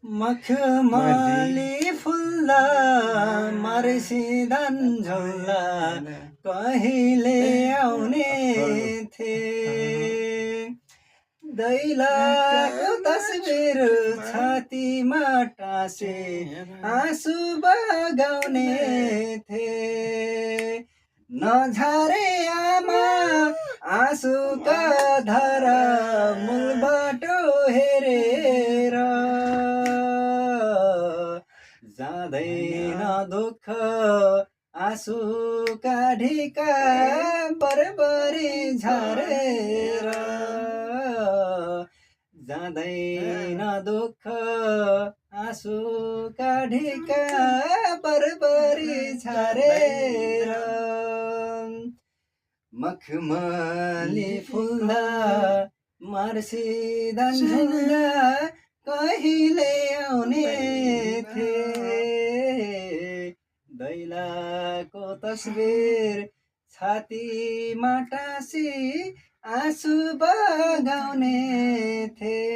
मखमली फुल्दा मर्सिँदैन झुल्दा कहिले आउने थिए दैलाको तस्बिर छातीमा टाँसे आँसु बगाउने थिए नझरे आमा आँसुका धारा मूलबाट हेरेर जाँदैन दुःख आँसुका ढिका बरबरी झरेर जाँदैन दुःख आँसुका ढिका बरबरी झरेर मखमली फुल्दा मर्सिँदैन झुल्दा कहिले आउने थिए दैलाको तस्बिर छातीमा टाँसी आँसु बगाउने थिए